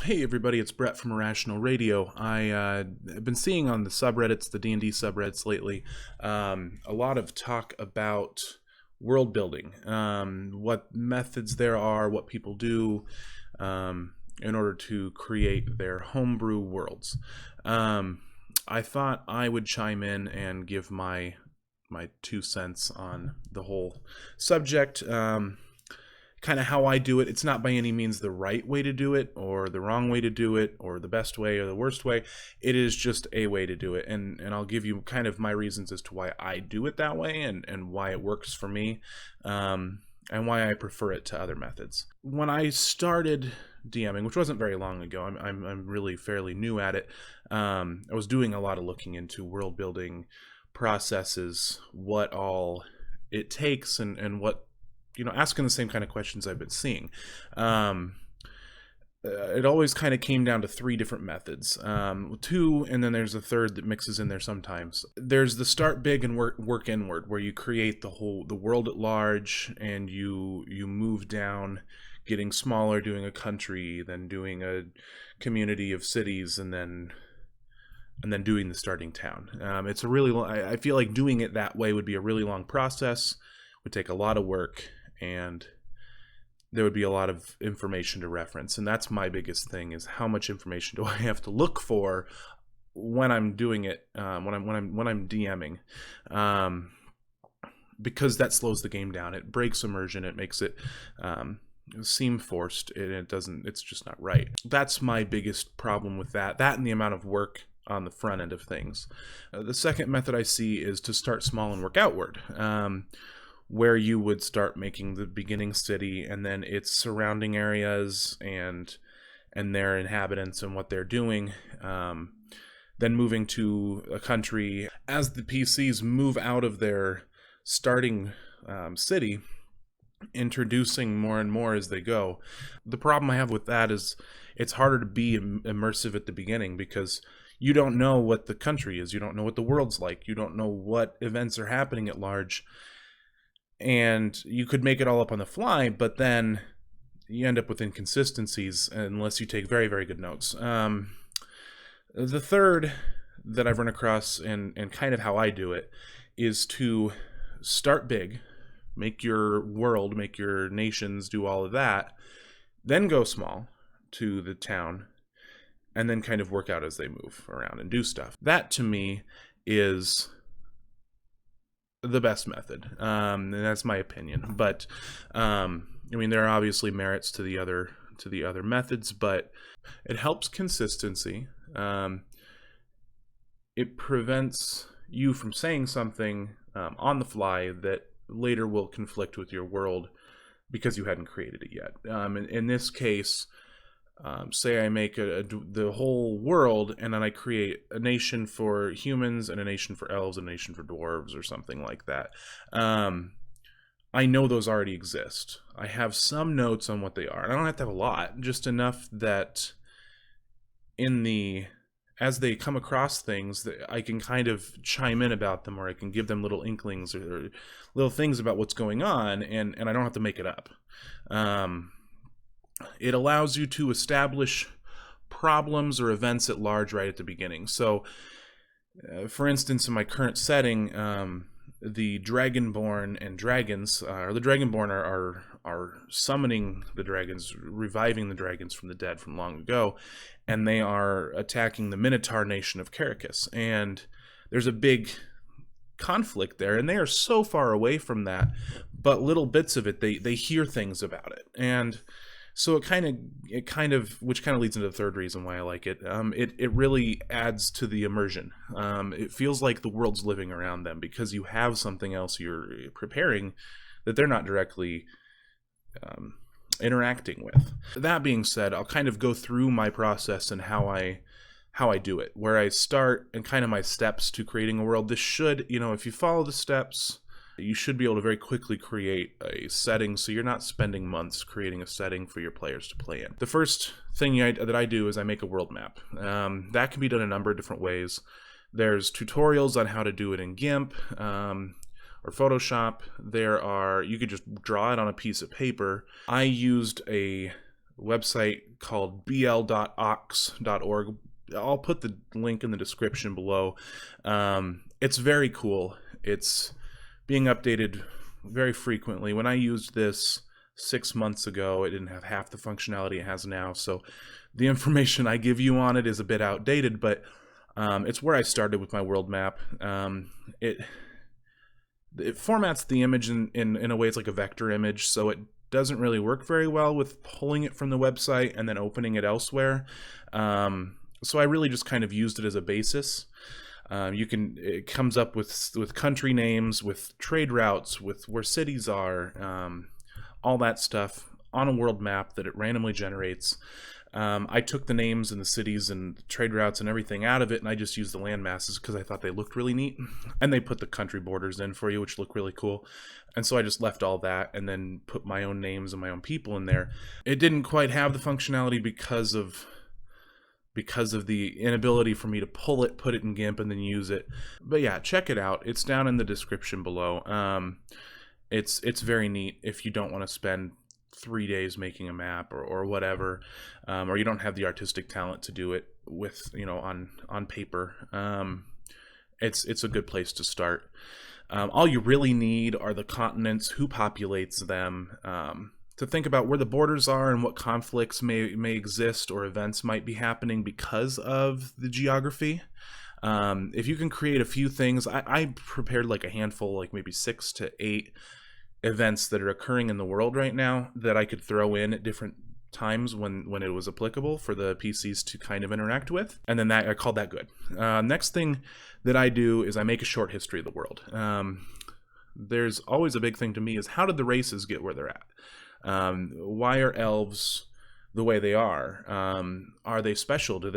Hey everybody, it's Brett from Irrational Radio. I've been seeing on the subreddits, the D&D subreddits lately, a lot of talk about world building, what methods there are, what people do in order to create their homebrew worlds. I thought I would chime in and give my 2 cents on the whole subject. Kind of how I do it. It's not by any means the right way to do it or the wrong way to do it or the best way or the worst way. It is just a way to do it. And I'll give you kind of my reasons as to why I do it that way and why it works for me and why I prefer it to other methods. When I started DMing, which wasn't very long ago, I'm really fairly new at it. I was doing a lot of looking into world building processes, what all it takes and what, asking the same kind of questions I've been seeing. It always kind of came down to 3 different methods. 2, and then there's a third that mixes in there sometimes. There's the start big and work inward, where you create the world at large, and you move down, getting smaller, doing a country, then doing a community of cities, and then doing the starting town. It's a really I feel like doing it that way would be a really long process, would take a lot of work, and there would be a lot of information to reference. And that's my biggest thing, is how much information do I have to look for when I'm doing it, when I'm DMing, because that slows the game down. It breaks immersion. It makes it seem forced, and it's just not right. That's my biggest problem with that and the amount of work on the front end of things. The second method I see is to start small and work outward, where you would start making the beginning city and then its surrounding areas and their inhabitants and what they're doing, then moving to a country. As the PCs move out of their starting city, introducing more and more as they go. The problem I have with that is it's harder to be immersive at the beginning, because you don't know what the country is, you don't know what the world's like, you don't know what events are happening at large. And you could make it all up on the fly, but then you end up with inconsistencies unless you take very, very good notes. The third that I've run across, and kind of how I do it, is to start big, make your world, make your nations, do all of that, then go small to the town, and then kind of work out as they move around and do stuff. That, to me, is the best method, and that's my opinion. But there are obviously merits to the other methods, but it helps consistency. It prevents you from saying something on the fly that later will conflict with your world because you hadn't created it yet. In this case, say I make the whole world, and then I create a nation for humans and a nation for elves and a nation for dwarves or something like that. I know those already exist. I have some notes on what they are. And I don't have to have a lot, just enough that as they come across things, that I can kind of chime in about them, or I can give them little inklings or little things about what's going on, and I don't have to make it up. It allows you to establish problems or events at large right at the beginning. So, for instance, in my current setting, the Dragonborn and dragons, or the Dragonborn are summoning the dragons, reviving the dragons from the dead from long ago, and they are attacking the Minotaur nation of Caracas. And there's a big conflict there, and they are so far away from that, but little bits of it, they hear things about it. And so which kind of leads into the third reason why I like it. It really adds to the immersion. It feels like the world's living around them, because you have something else you're preparing that they're not directly interacting with. That being said, I'll kind of go through my process and how I do it, where I start, and kind of my steps to creating a world. This should, if you follow the steps, you should be able to very quickly create a setting, so you're not spending months creating a setting for your players to play in. The first thing that I do is I make a world map. That can be done a number of different ways. There's tutorials on how to do it in GIMP or Photoshop. You could just draw it on a piece of paper. I used a website called bl.ox.org. I'll put the link in the description below. It's very cool. It's being updated very frequently. When I used this 6 months ago, it didn't have half the functionality it has now, so the information I give you on it is a bit outdated, but it's where I started with my world map. It formats the image in a way it's like a vector image, so it doesn't really work very well with pulling it from the website and then opening it elsewhere. So I really just kind of used it as a basis. It comes up with country names, with trade routes, with where cities are, all that stuff on a world map that it randomly generates. I took the names and the cities and trade routes and everything out of it, and I just used the land masses because I thought they looked really neat. And they put the country borders in for you, which look really cool. And so I just left all that and then put my own names and my own people in there. It didn't quite have the functionality because of the inability for me to pull it, put it in GIMP, and then use it. But yeah, check it out. It's down in the description below. It's very neat if you don't want to spend 3 days making a map or whatever, or you don't have the artistic talent to do it with, on paper. It's a good place to start. All you really need are the continents, who populates them, to think about where the borders are and what conflicts may exist or events might be happening because of the geography. If you can create a few things, I prepared like a handful, like maybe 6 to 8 events that are occurring in the world right now that I could throw in at different times when it was applicable for the PCs to kind of interact with. And then I called that good. Next thing that I do is I make a short history of the world. There's always a big thing to me is, how did the races get where they're at? Why are elves the way they are? Are they special? Do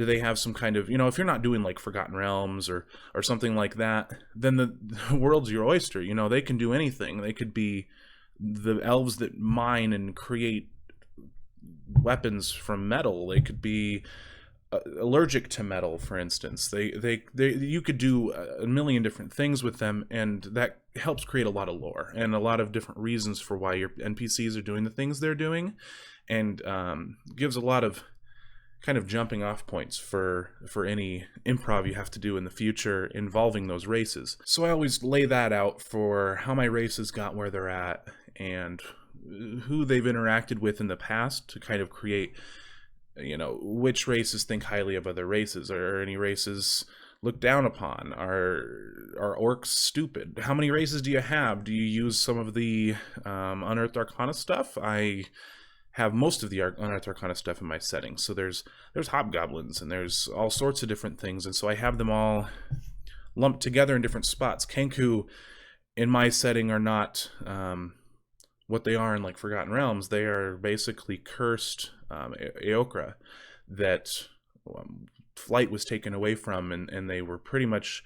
they have some kind of, if you're not doing like Forgotten Realms or something like that, then the world's your oyster. They can do anything. They could be the elves that mine and create weapons from metal. They could be allergic to metal, for instance. You could do a million different things with them, and that helps create a lot of lore and a lot of different reasons for why your NPCs are doing the things they're doing, and gives a lot of kind of jumping off points for any improv you have to do in the future involving those races. So I always lay that out for how my races got where they're at and who they've interacted with in the past, to kind of create, which races think highly of other races. Are any races looked down upon? Are orcs stupid? How many races do you have? Do you use some of the Unearthed Arcana stuff? I have most of the Unearthed Arcana stuff in my setting. So there's hobgoblins and there's all sorts of different things, and so I have them all lumped together in different spots. Kenku in my setting are not what they are in like Forgotten Realms. They are basically cursed Eokra that flight was taken away from, and they were pretty much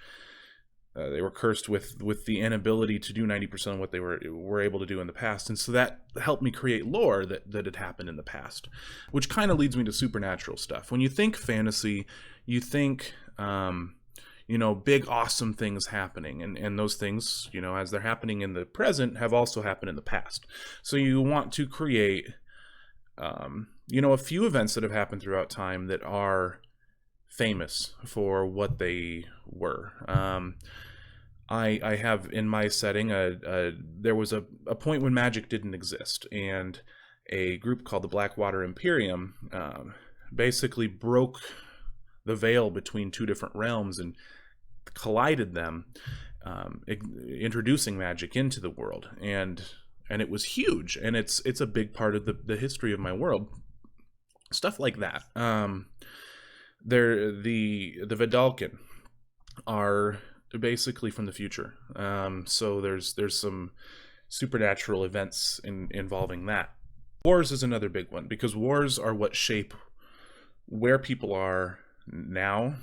they were cursed with the inability to do 90% of what they were able to do in the past. And so that helped me create lore that had happened in the past, which kind of leads me to supernatural stuff. When you think fantasy, you think big awesome things happening, and those things, as they're happening in the present, have also happened in the past. So you want to create a few events that have happened throughout time that are famous for what they were. I have in my setting there was a point when magic didn't exist, and a group called the Blackwater Imperium basically broke the veil between two different realms and collided them, introducing magic into the world, and it was huge, and it's a big part of the history of my world. Stuff like that. The Vidalcan are basically from the future. So there's some supernatural events involving that. Wars is another big one, because wars are what shape where people are now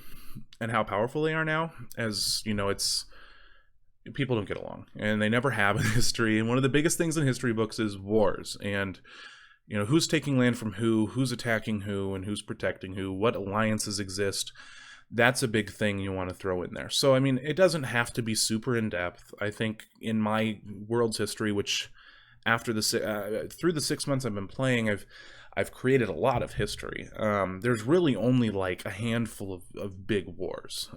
and how powerful they are now. As it's people don't get along, and they never have in history. And one of the biggest things in history books is wars, and who's taking land from who's attacking who, and who's protecting who, what alliances exist. That's a big thing you want to throw in there. So, it doesn't have to be super in-depth. I think in my world's history, which after through the 6 months I've been playing, I've created a lot of history. There's really only like a handful of big wars.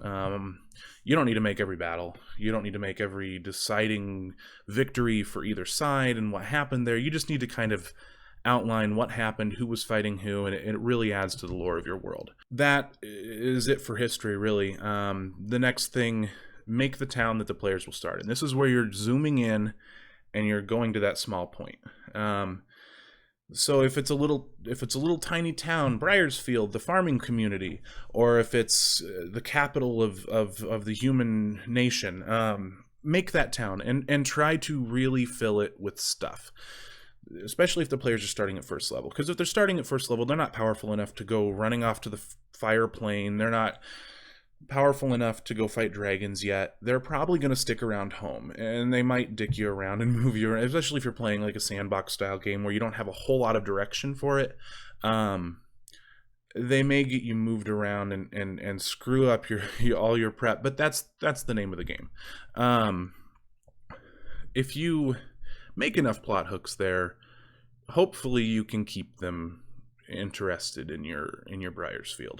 You don't need to make every battle. You don't need to make every deciding victory for either side and what happened there. You just need to kind of outline what happened, who was fighting who, and it really adds to the lore of your world. That is it for history, really. The next thing, make the town that the players will start in. This is where you're zooming in and you're going to that small point. So if it's a little tiny town, Briarsfield, the farming community, or if it's the capital of the human nation, make that town and try to really fill it with stuff. Especially if the players are starting at first level. Because if they're starting at first level, they're not powerful enough to go running off to the fire plane. They're not powerful enough to go fight dragons yet. They're probably going to stick around home. And they might dick you around and move you around. Especially if you're playing like a sandbox style game where you don't have a whole lot of direction for it. They may get you moved around and screw up all your prep. But that's the name of the game. If you make enough plot hooks there, hopefully you can keep them interested in your Briarsfield.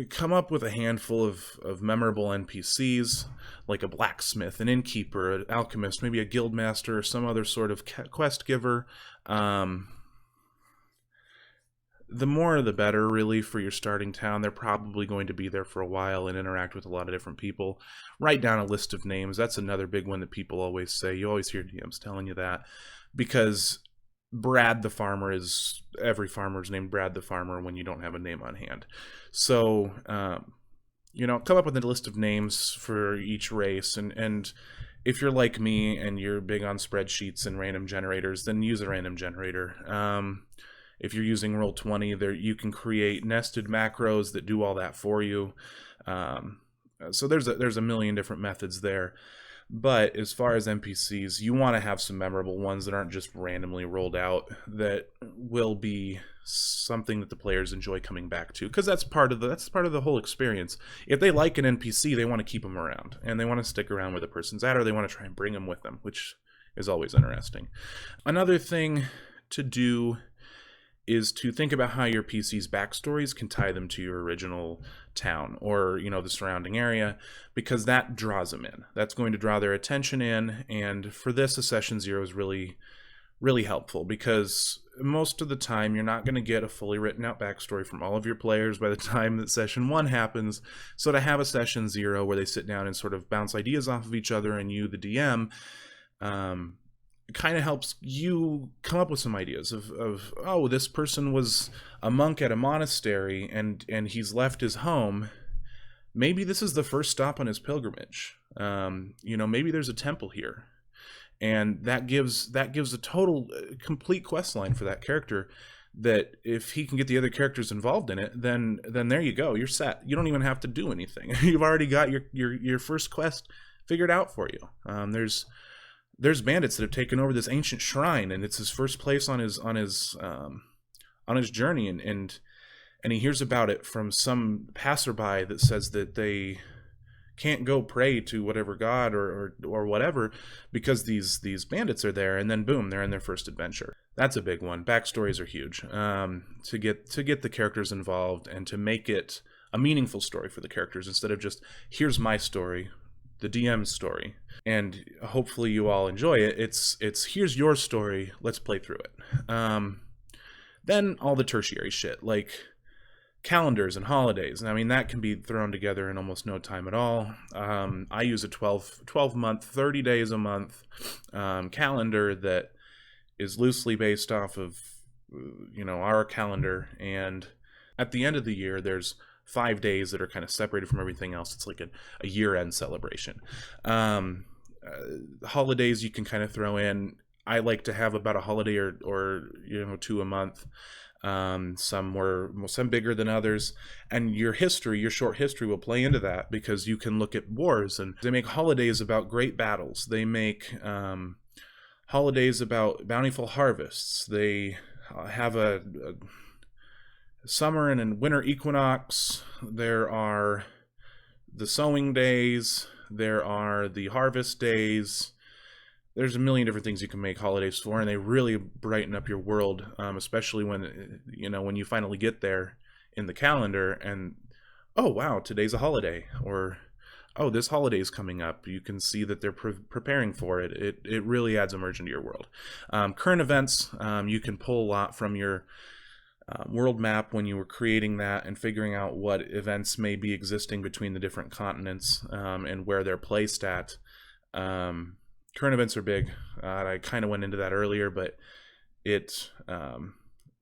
Come up with a handful of memorable NPCs, like a blacksmith, an innkeeper, an alchemist, maybe a guildmaster, or some other sort of quest giver. The more the better, really, for your starting town. They're probably going to be there for a while and interact with a lot of different people. Write down a list of names. That's another big one that people always say. You always hear DMs telling you that. Because Brad the Farmer is... every farmer's named Brad the Farmer when you don't have a name on hand. So, come up with a list of names for each race. And if you're like me and you're big on spreadsheets and random generators, then use a random generator. If you're using Roll20, there you can create nested macros that do all that for you. So there's a million different methods there. But as far as NPCs, you want to have some memorable ones that aren't just randomly rolled out, that will be something that the players enjoy coming back to, because that's part of the whole experience. If they like an NPC, they want to keep them around, and they want to stick around where the person's at, or they want to try and bring them with them, which is always interesting. Another thing to do is to think about how your PC's backstories can tie them to your original town or, the surrounding area, because that draws them in. That's going to draw their attention in, and for this, a Session 0 is really, really helpful, because most of the time you're not going to get a fully written out backstory from all of your players by the time that Session 1 happens. So to have a Session 0 where they sit down and sort of bounce ideas off of each other, and you, the DM, kind of helps you come up with some ideas of oh, this person was a monk at a monastery and he's left his home. Maybe this is the first stop on his pilgrimage. Maybe there's a temple here, and that gives a total complete quest line for that character, that if he can get the other characters involved in it, then there you go, you're set. You don't even have to do anything. You've already got your first quest figured out for you. There's bandits that have taken over this ancient shrine, and it's his first place on his journey, and he hears about it from some passerby that says that they can't go pray to whatever god or whatever, because these bandits are there, and then boom, they're in their first adventure. That's a big one. Backstories are huge. To get the characters involved and to make it a meaningful story for the characters, instead of just, here's my story, the DM's story, and hopefully you all enjoy it. It's here's your story, let's play through it. Then all the tertiary shit, like calendars and holidays. I mean, that can be thrown together in almost no time at all. I use a 12 month, 30 days a month calendar that is loosely based off of our calendar, and at the end of the year there's 5 days that are kind of separated from everything else. It's like a year-end celebration. Holidays you can kind of throw in. I like to have about a holiday or 2 a month. Some bigger than others, and your short history will play into that, because you can look at wars, and they make holidays about great battles. They make holidays about bountiful harvests. They have a summer and a winter equinox. There are the sowing days. There are the harvest days. there's a million different things you can make holidays for, and they really brighten up your world, especially when, when you finally get there in the calendar and, oh wow, today's a holiday, or oh, this holiday is coming up. You can see that they're preparing for it. It really adds immersion to your world. Current events, you can pull a lot from your world map when you were creating that and figuring out what events may be existing between the different continents, and where they're placed at. Current events are big. I kind of went into that earlier, but it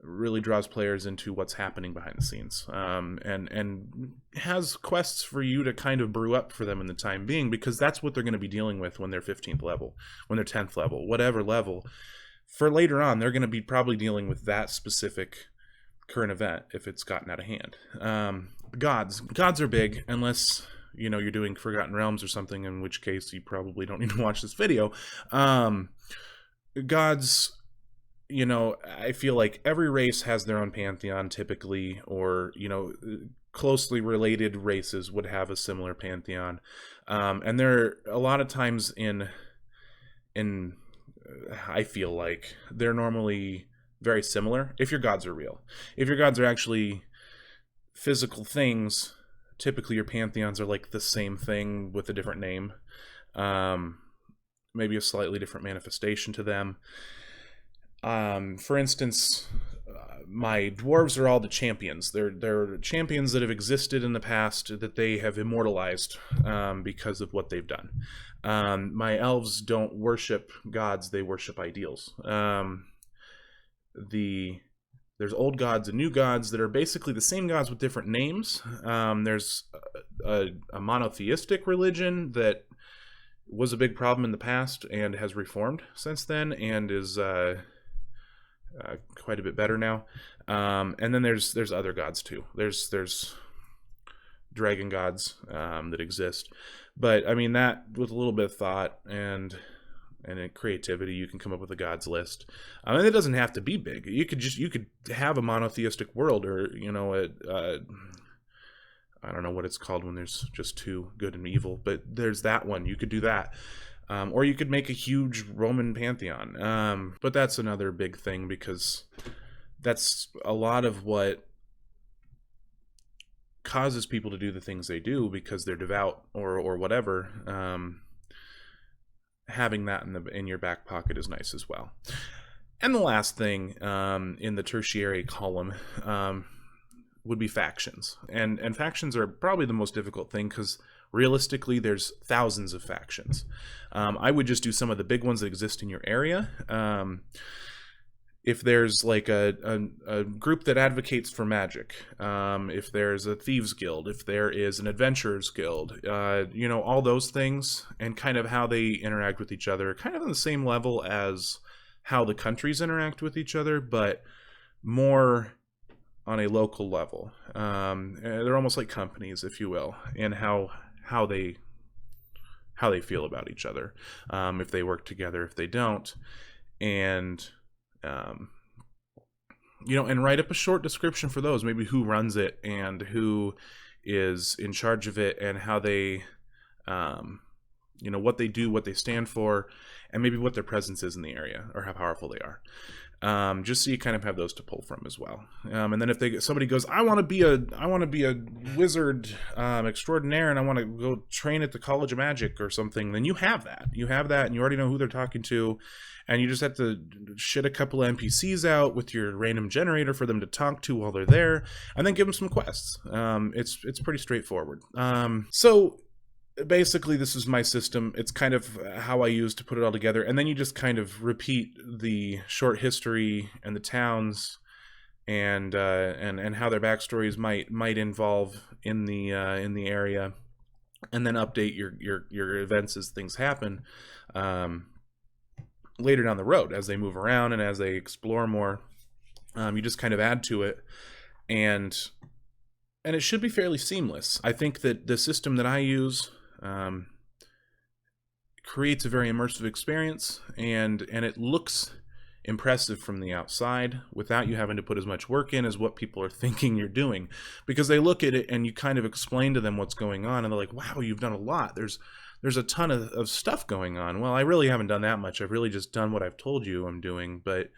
really draws players into what's happening behind the scenes, and has quests for you to kind of brew up for them in the time being, because that's what they're going to be dealing with when they're 15th level, when they're 10th level, whatever level. For later on, they're going to be probably dealing with that specific current event if it's gotten out of hand. Gods are big, unless you're doing Forgotten Realms or something, in which case you probably don't need to watch this video. Gods, I feel like every race has their own pantheon typically, or closely related races would have a similar pantheon, and they're a lot of times in I feel like they're normally very similar if your gods are real. If your gods are actually physical things, typically your pantheons are like the same thing with a different name, maybe a slightly different manifestation to them. For instance, my dwarves are all the champions. They're champions that have existed in the past that they have immortalized, because of what they've done. My elves don't worship gods, they worship ideals. There's old gods and new gods that are basically the same gods with different names. There's a monotheistic religion that was a big problem in the past and has reformed since then, and is quite a bit better now. And then there's other gods too. There's dragon gods that exist, but I mean, that with a little bit of thought and creativity, you can come up with a gods list. And it doesn't have to be big. You could have a monotheistic world, or I don't know what it's called when there's just two, good and evil, but there's that one. You could do that. Or you could make a huge Roman pantheon. But that's another big thing, because that's a lot of what causes people to do the things they do, because they're devout or whatever. Having that in your back pocket is nice as well. And the last thing in the tertiary column would be factions. And factions are probably the most difficult thing, because realistically there's thousands of factions. I would just do some of the big ones that exist in your area. If there's like a group that advocates for magic, if there's a thieves guild, if there is an adventurers guild, all those things, and kind of how they interact with each other, kind of on the same level as how the countries interact with each other, but more on a local level. They're almost like companies, if you will, in how they feel about each other, if they work together, if they don't, and and write up a short description for those, maybe who runs it and who is in charge of it, and how they, what they do, what they stand for, and maybe what their presence is in the area, or how powerful they are. Just so you kind of have those to pull from as well. And then if somebody goes, I want to be a wizard extraordinaire, and I want to go train at the College of Magic or something, then you have that, and you already know who they're talking to, and you just have to shit a couple of NPCs out with your random generator for them to talk to while they're there, and then give them some quests. It's pretty straightforward. So basically, this is my system. It's kind of how I use to put it all together, and then you just kind of repeat the short history and the towns, and how their backstories might involve in the area, and then update your events as things happen later down the road as they move around and as they explore more. You just kind of add to it, and it should be fairly seamless. I think that the system that I use creates a very immersive experience, and it looks impressive from the outside without you having to put as much work in as what people are thinking you're doing, because they look at it and you kind of explain to them what's going on, and they're like, wow, you've done a lot. There's there's a ton of stuff going on. Well, I really haven't done that much. I've really just done what I've told you I'm doing, but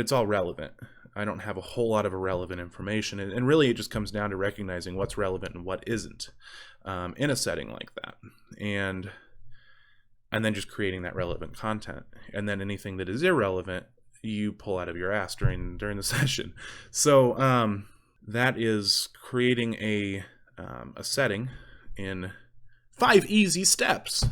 it's all relevant. I don't have a whole lot of irrelevant information, and really it just comes down to recognizing what's relevant and what isn't in a setting like that, and then just creating that relevant content. And then anything that is irrelevant, you pull out of your ass during the session. So that is creating a setting in 5 easy steps.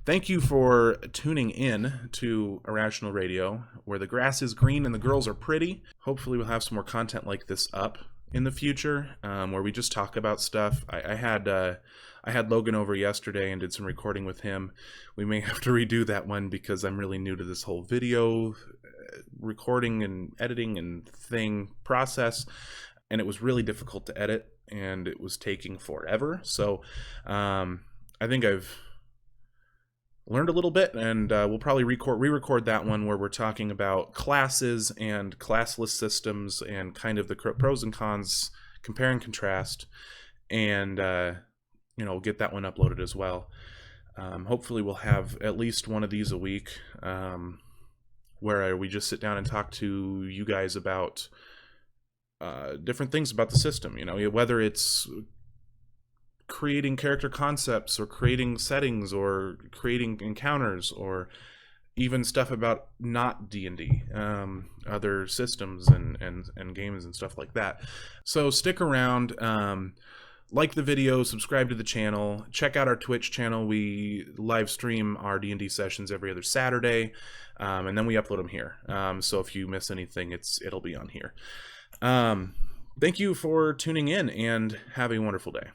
Thank you for tuning in to Irrational Radio, where the grass is green and the girls are pretty. Hopefully we'll have some more content like this up in the future, where we just talk about stuff. I had Logan over yesterday and did some recording with him. We may have to redo that one because I'm really new to this whole video recording and editing and thing process, and it was really difficult to edit, and it was taking forever. So I think I've learned a little bit, and we'll probably re-record that one where we're talking about classes and classless systems and kind of the pros and cons, compare and contrast, and get that one uploaded as well. Hopefully we'll have at least one of these a week, where we just sit down and talk to you guys about different things about the system, whether it's creating character concepts or creating settings or creating encounters, or even stuff about not D&D, other systems and games and stuff like that. So stick around, like the video, subscribe to the channel, check out our Twitch channel. We live stream our D&D sessions every other Saturday, and then we upload them here. So if you miss anything, it'll be on here. Thank you for tuning in, and have a wonderful day.